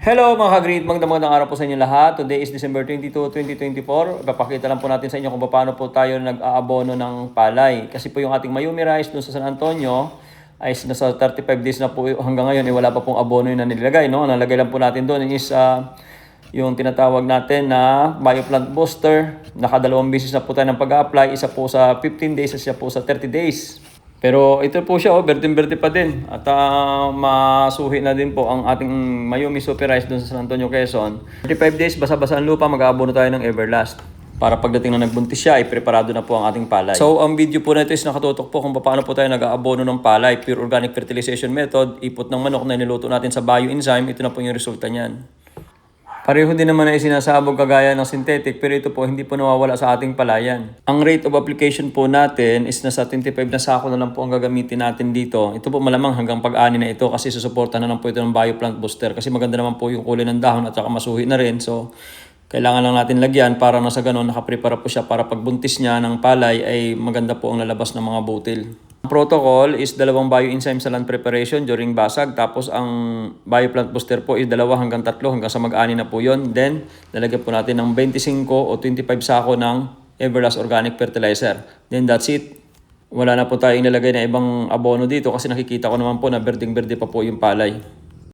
Hello mga ka-greet, magandang araw po sa inyo lahat. Today is December 22, 2024. Ipapakita lang po natin sa inyo kung paano po tayo nag-aabono ng palay. Kasi po yung ating Mayumi Rice doon sa San Antonio ay nasa 35 days na po hanggang ngayon wala pa pong abono yung nilagay. No? Ang nalagay lang po natin doon is yung tinatawag natin na bioplant booster. Nakadalawang beses na po tayo ng pag-a-apply. Isa po sa 15 days, isa po sa 30 days. Pero ito po siya, berdeng-berde pa din. At masuhi na din po ang ating Mayumi Super Rice doon sa San Antonio, Quezon. 35 days, basa-basa ang lupa, mag-aabono tayo ng Everlast. Para pagdating na nagbuntis siya, ay preparado na po ang ating palay. So, ang video po na ito is nakatutok po kung paano po tayo nag-aabono ng palay. Pure organic fertilization method, ipot ng manok na niluto natin sa bioenzyme. Ito na po yung resulta niyan. Pareho din naman ay sinasabog kagaya ng synthetic, pero ito po hindi po nawawala sa ating palayan. Ang rate of application po natin is nasa 25 na sako na lang po ang gagamitin natin dito. Ito po malamang hanggang pag-ani na ito kasi susuportahan na lang po ito ng bioplant booster kasi maganda naman po yung kulay ng dahon at saka masuhi na rin. So, kailangan lang natin lagyan para na sa ganun nakaprepara po siya para pagbuntis niya ng palay ay maganda po ang lalabas ng mga butil. Ang protocol is 2 bioenzyme sa land preparation during basag. Tapos ang bioplant booster po is 2 hanggang 3 hanggang sa mag-ani na po yun. Then, lalagyan po natin ng 25 o 25 sako ng Everlast Organic Fertilizer. Then that's it. Wala na po tayong ilalagay na ibang abono dito kasi nakikita ko naman po na berdeng-berde pa po yung palay.